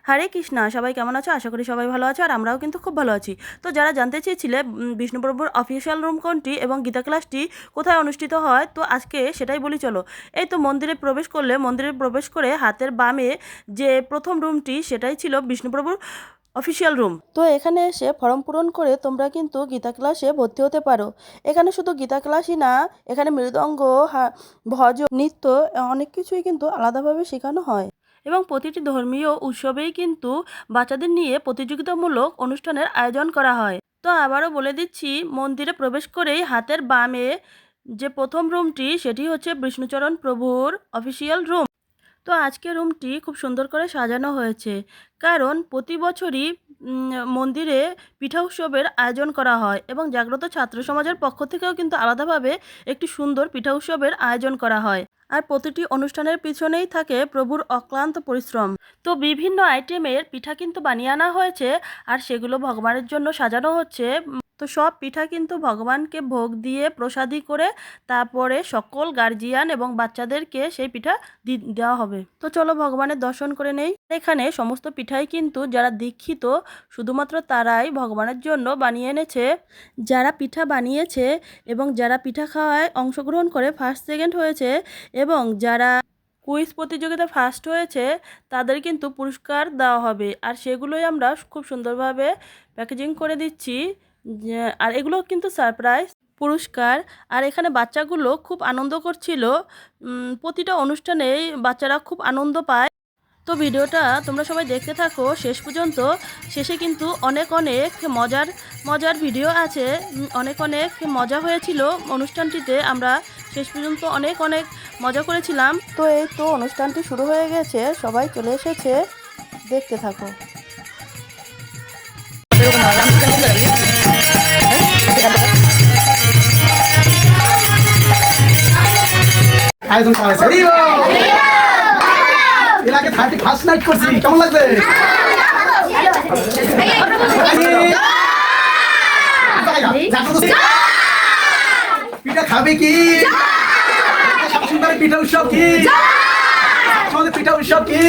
হরে কৃষ্ণা, সবাই কেমন আছো? আশা করি সবাই ভালো আছো, আর আমরাও কিন্তু খুব ভালো আছি। তো যারা জানতে চেয়েছিলে বিষ্ণুপ্রভুর অফিসিয়াল রুম কোনটি এবং গীতা ক্লাসটি কোথায় অনুষ্ঠিত হয়, তো আজকে সেটাই বলি চলো। এই তো মন্দিরে প্রবেশ করলে, মন্দিরে প্রবেশ করে হাতের বামে যে প্রথম রুমটি, সেটাই ছিল বিষ্ণুপ্রভুর অফিসিয়াল রুম। তো এখানে এসে ফর্ম পূরণ করে তোমরা কিন্তু গীতা ক্লাসে ভর্তি হতে পারো। এখানে শুধু গীতা ক্লাসই না, এখানে মৃদঙ্গ, ভজন, নৃত্য, অনেক কিছুই কিন্তু আলাদাভাবে শেখানো হয়। এবং প্রতিটি ধর্মীয় উৎসবেই কিন্তু বাচ্চাদের নিয়ে প্রতিযোগিতামূলক অনুষ্ঠানের আয়োজন করা হয়। তো আবারও বলে দিচ্ছি, মন্দিরে প্রবেশ করেই হাতের বামে যে প্রথম রুমটি, সেটি হচ্ছে বিষ্ণুচরণ প্রভুর অফিসিয়াল রুম। তো আজকে রুমটি খুব সুন্দর করে সাজানো হয়েছে, কারণ প্রতি বছরই মন্দিরে পিঠা উৎসবের আয়োজন করা হয় এবং জাগ্রত ছাত্র সমাজের পক্ষ থেকেও কিন্তু আলাদাভাবে একটি সুন্দর পিঠা উৎসবের আয়োজন করা হয়। আর প্রতিটি অনুষ্ঠানের পিছনেই থাকে প্রভুর অক্লান্ত পরিশ্রম। তো বিভিন্ন আইটেমের পিঠা কিন্তু বানিয়ে আনা হয়েছে, আর সেগুলো ভগবানের জন্য সাজানো হচ্ছে। তো সব পিঠা কিন্তু ভগবানকে ভোগ দিয়ে প্রসাদী করে তারপরে সকল গার্জিয়ান এবং বাচ্চাদেরকে সেই পিঠা দেওয়া হবে। তো চলো ভগবানের দর্শন করে নেই। এখানে সমস্ত পিঠাই কিন্তু যারা দীক্ষিত শুধুমাত্র তারাই ভগবানের জন্য বানিয়ে এনেছে। যারা পিঠা বানিয়েছে এবং যারা পিঠা খাওয়ায় অংশগ্রহণ করে ফার্স্ট সেকেন্ড হয়েছে এবং যারা কুইজ প্রতিযোগিতা ফার্স্ট হয়েছে, তাদের কিন্তু পুরস্কার দেওয়া হবে। আর সেগুলোই আমরা খুব সুন্দরভাবে প্যাকেজিং করে দিচ্ছি। আর এগুলো কিন্তু সারপ্রাইজ পুরস্কার। আর এখানে বাচ্চাগুলো খুব আনন্দ করছিল। প্রতিটা অনুষ্ঠানেই বাচ্চারা খুব আনন্দ পায়। তো ভিডিওটা তোমরা সবাই দেখতে থাকো শেষ পর্যন্ত। শেষে কিন্তু অনেক অনেক মজার মজার ভিডিও আছে। অনেক অনেক মজা হয়েছিল অনুষ্ঠানটিতে। আমরা শেষ পর্যন্ত অনেক অনেক মজা করেছিলাম। তো এই তো অনুষ্ঠানটি শুরু হয়ে গেছে, সবাই চলে এসেছে, দেখতে থাকো। আয়োজন করা হয়েছে। এর আগে 31st নাইট করছি, কেমন লাগবে? পিঠা খাবে কি? শাশুড়িবাড়ির পিঠা উৎসব কি? আমাদের পিঠা উৎসব কি?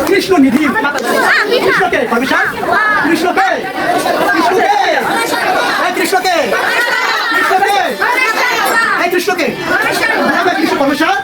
কৃষ্ণ নিধি কৃষ্ণকে পারমিশন কৃষ্ণকে কৃষ্ণকে কৃষ্ণকে কৃষ্ণকে কৃষ্ণকে কৃষ্ণ পারমিশন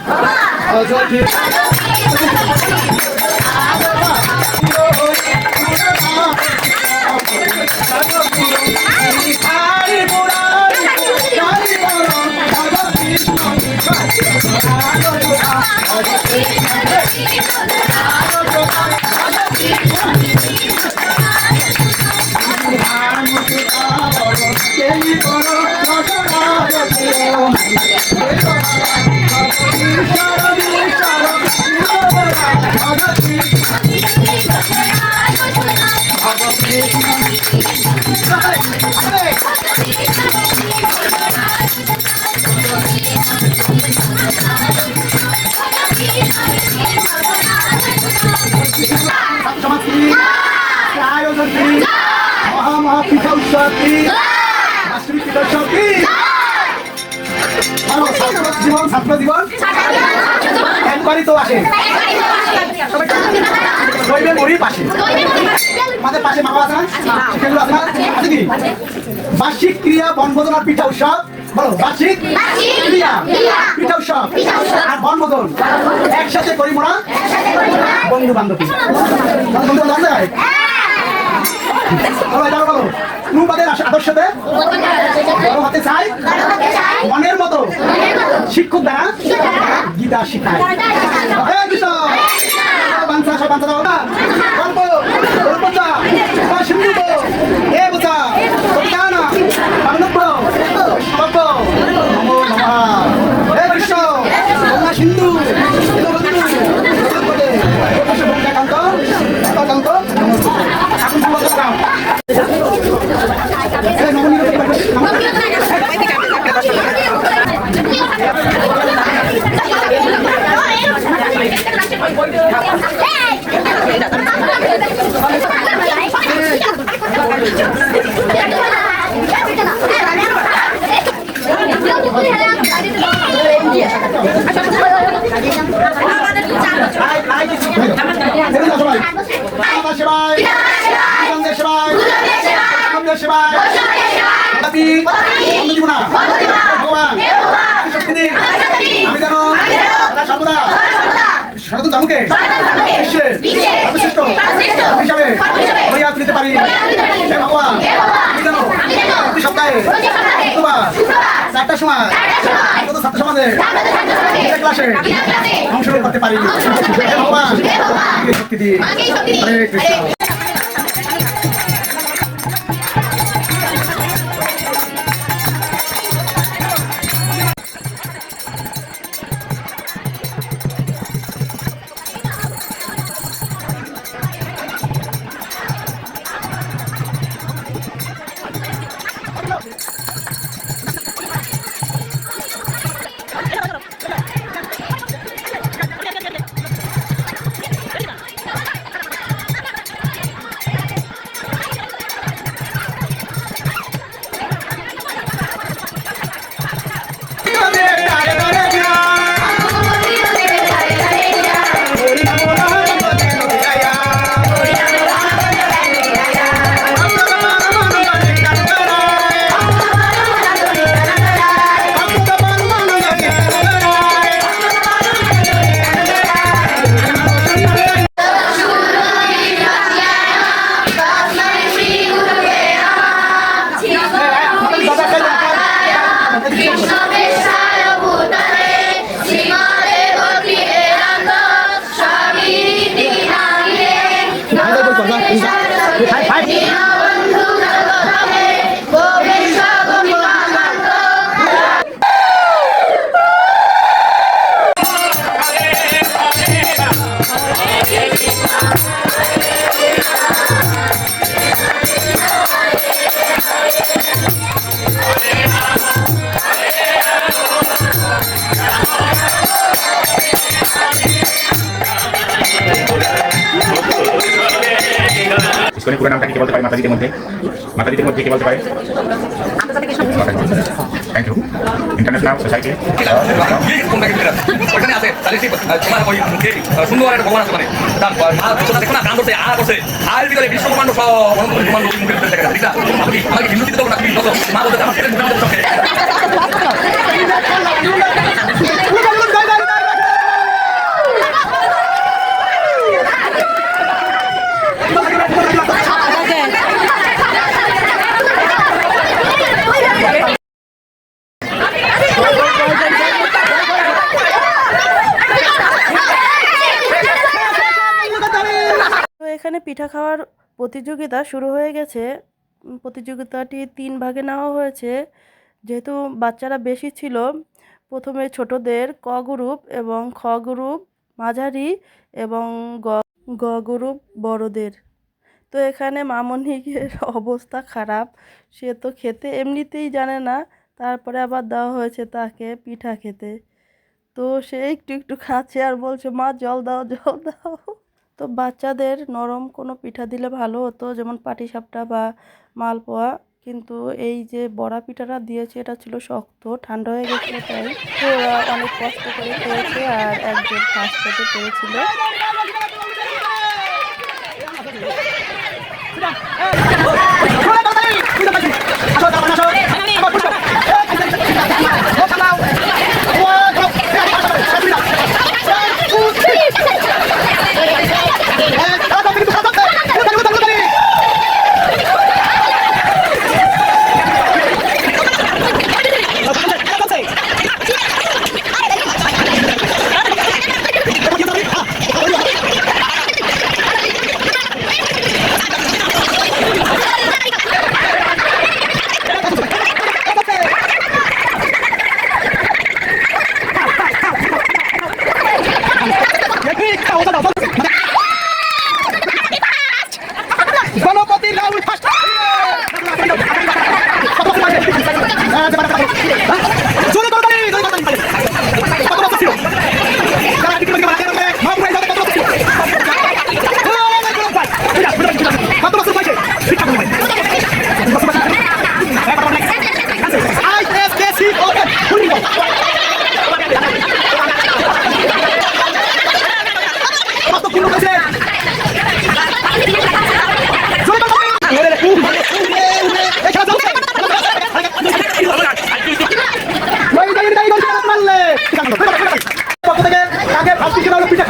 পিঠা উৎসব কি? পিঠা উৎসব কি? ছাত্র জীবন একবারই তো আসে, পাশে আমাদের পাশে মামা আছে না, সেগুলো আছে না, আছে কি? বার্ষিক ক্রিয়া বনভোজন আর পিঠা উৎসব। বলো, বার্ষিক ক্রিয়া পিঠা উৎসব আর বনভোজন একসাথে করি মোরা বন্ধু বান্ধবী। বন্ধু বান্ধব বলো, আদর্শতে বড় হতে চাই মনের মতো ভিক্ষুক দ্বারা গীতা শিখায়। হরে কৃষ্ণ। বাঞ্ছা সব বাঞ্ছা দাও না। গল্প গল্পটা বা সিন্ধু তো এ বুঝা সত্যানা বান্ধব সব নমো নমঃ। হে কৃষ্ণ গঙ্গা সিন্ধু বলে গঙ্গা কান্ত কান্ত এখন বলতে দাও। এই সনাতন ধর্মকে বিশ্বের সর্বশ্রেষ্ঠ হিসাবে হইয়া তুলিতে পারি। হে ভগবান আমি জানো প্রতি সপ্তাহে শুক্রবার 4টার সময় ছাত্র সমাজে ক্লাসে অংশগ্রহণ করতে পারি। হে ভগবান শক্তি দিই। হরে কৃষ্ণ। ইসকনের পুরো নামটা কি বলতে পারে মাতাজিদের মধ্যে? মাতাজিদের মধ্যে কি বলতে পারে? Thank you. ইন্টারন্যাশনাল সোসাইটি ওখানে আছে তাহলে সেই তোমার ওই সুন্দর একটা ভগবান আছে মানে তার মা কথা দেখো না কান ধরছে আর করছে আর ভিতরে বিশ্ব কমান্ড সব অনন্ত কমান্ড মুখে দেখে দেখা ঠিক না আমাকে হিন্দু দিতে না কিন্তু মা বলতে আমার ছেলে মুখে চোখে এখানে পিঠা খাওয়ার প্রতিযোগিতা শুরু হয়ে গেছে। প্রতিযোগিতাটি 3 ভাগে নেওয়া হয়েছে। যেহেতু বাচ্চারা বেশি ছিল, প্রথমে ছোটদের ক গ্রুপ এবং খ গ্রুপ মাঝারি এবং গ গ্রুপ বড়দের। তো এখানে মামনির অবস্থা খারাপ, সে তো খেতে এমনিতেই জানে না, তারপরে আবার দেওয়া হয়েছে তাকে পিঠা খেতে। তো সে একটু একটু খাচ্ছে আর বলছে মা জল দাও জল দাও। তো বাচ্চাদের নরম কোনো পিঠা দিলে ভালো হতো, যেমন পাটিসাপটা বা মালপোয়া, কিন্তু এই যে বড়া পিঠাটা দিয়েছে এটা ছিল শক্ত, ঠান্ডা হয়ে গেছিলো, তাই তো ওরা অনেক কষ্ট করে খেয়েছে আর একজন ফার্স্ট হতে পেরেছিল। Hey!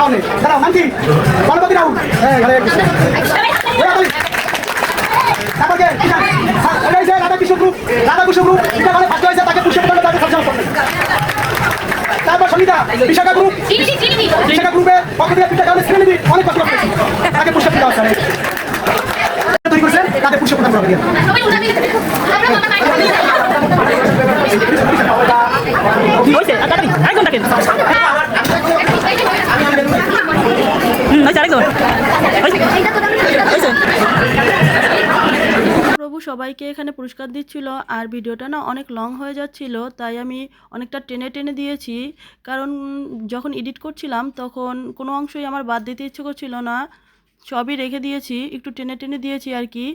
খাওয়ানে দাঁড়াও নাম কি গণপতি রাহুল হরে কৃষ্ণ তারপর কে এটা হচ্ছে রাধাকৃষ্ণ গ্রুপ এটা মানে ফার্স্ট হয়েছে তাকে পুষ্প প্রদান তাকে সবসময় করবে তারপর সঙ্গীতা বিশাখা গ্রুপে পক্ষ থেকে পিঠা খাওয়ানে শ্রেণী অনেক কষ্ট করছে তাকে পুষ্প দেওয়া হচ্ছে তৈরি করছেন তাকে পুষ্প প্রদান করা প্রভু সবাইকে এখানে পুরস্কার দিচ্ছিল আর ভিডিওটা না অনেক লং হয়ে যাচ্ছিল, তাই আমি অনেকটা টেনে টেনে দিয়েছি, কারণ যখন এডিট করছিলাম তখন কোনো অংশই আমার বাদ দিতে ইচ্ছে করছিল না, সবই রেখে দিয়েছি, একটু টেনে টেনে দিয়েছি আর কি।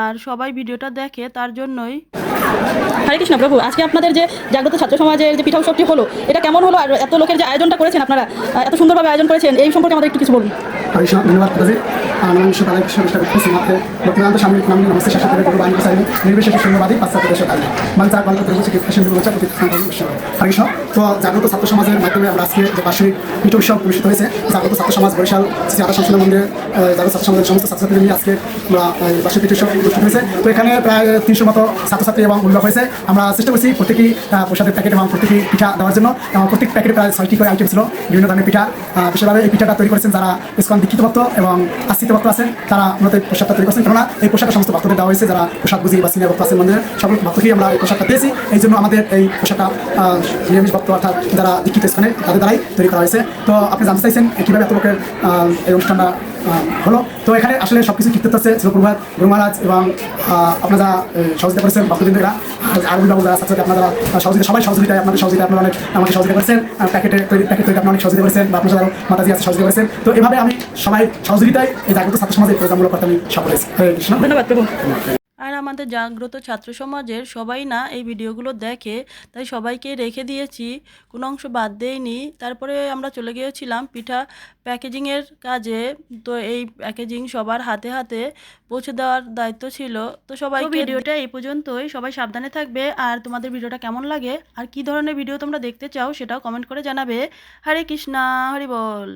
আর সবাই ভিডিওটা দেখে তার জন্যই। হরে কৃষ্ণ প্রভু, আজকে আপনাদের যে জাগ্রত ছাত্র সমাজের যে পিঠা উৎসবটি হলো, এটা কেমন হলো আর এত লোকের যে আয়োজনটা করেছেন আপনারা, এত সুন্দরভাবে আয়োজন করেছেন, এই সম্পর্কে আমাদের একটু কিছু বলুন। ধন্যবাদ ভক্তিবেদান্ত স্বামী নাম নমস্তে শাসকের গুরু বাণী সাহেব নির্বিশেষে শূন্যবাদী পাশ্চাত্য দেশ কালে বাঞ্চা গল্প প্রভু শ্রীকৃষ্ণ সিন্ধু বলছে হরে কৃষ্ণ। তো জাগ্রত ছাত্র সমাজের মাধ্যমে আমরা আজকে যে বার্ষিক পিঠা উৎসব অনুষ্ঠিত হয়েছে, জাগ্রত ছাত্র সমাজ বরিশাল শ্রী আদা সংশোধন মন্দিরে জাগ্রত ছাত্র সমাজের সমস্ত ছাত্রছাত্রী নিয়ে আজকে আমরা বার্ষিক পিঠা উৎসব অনুষ্ঠিত হয়েছে। তো এখানে প্রায় 300 মতো ছাত্রছাত্রী এবং উল্লেখ হয়েছে। আমরা চেষ্টা করছি প্রত্যেকই প্রসাদের প্যাকেট এবং প্রত্যেকই পিঠা দেওয়ার জন্য, এবং প্রত্যেক প্যাকেটে প্রায় 6টি করে আইটেম ছিল বিভিন্ন ধরনের পিঠা। বিশেষভাবে এই পিঠাটা তৈরি করেছেন যারা ইসকন দীক্ষিত ভক্ত এবং আশ্রিত ভক্ত আছেন, তারা মূলত এই প্রসাদটা তৈরি করেছেন। কেননা এই প্রসাদটা সমস্ত ভক্তদের দেওয়া হয়েছে, যারা প্রসাদ বুঝি বা সিনিয়র ভক্ত আছেন মন্দিরের সকল ভক্তকেই আমরা এই প্রসাদটা দিয়েছি। এই জন্য আমাদের এই প্রসাদটা নিরামিষ ভক্ত অর্থাৎ যারা দীক্ষিত ইসকনে তাদের দ্বারাই তৈরি করা হয়েছে। তো আপনি জানতে চাইছেন কীভাবে এত লোকের এই অনুষ্ঠানটা হলো। তো এখানে আসলে সব কিছু কীর্তিত্ব আছে শিলপ্রভাত গুরু মহারাজ এবং আপনারা সহযোগিতা করেছেন ভক্তবৃন্দরা, আর অভিভাবক যারা ছাত্রছাত্রী আপনারা সহযোগিতা, সবাই সহযোগিতায় আপনাদের সহযোগিতা আপনারা অনেক আমাকে সহযোগিতা করেছেন, প্যাকেট তৈরি আপনারা অনেক সহযোগিতা করেছেন, বা আপনারা মাতাজি আছে সহযোগিতা করেছেন। তো এভাবে আমি সবাই সহযোগিতায় এই জাগ্রত ছাত্র সমাজের প্রোগ্রামগুলো করতে আমি সফল হয়েছি। হরে কৃষ্ণ। ধন্যবাদ প্রভু। আর আমাদের জাগ্রত ছাত্র সমাজের সবাই না এই ভিডিওগুলো দেখে, তাই সবাইকে রেখে দিয়েছি, কোনো অংশ বাদ দেয়নি। তারপরে আমরা চলে গিয়েছিলাম পিঠা প্যাকেজিংয়ের কাজে। তো এই প্যাকেজিং সবার হাতে হাতে পৌঁছে দেওয়ার দায়িত্ব ছিল। তো সবাই ভিডিওটা এই পর্যন্তই, সবাই সাবধানে থাকবে। আর তোমাদের ভিডিওটা কেমন লাগে আর কি ধরনের ভিডিও তোমরা দেখতে চাও সেটাও কমেন্ট করে জানাবে। হরে কৃষ্ণা, হরি বল।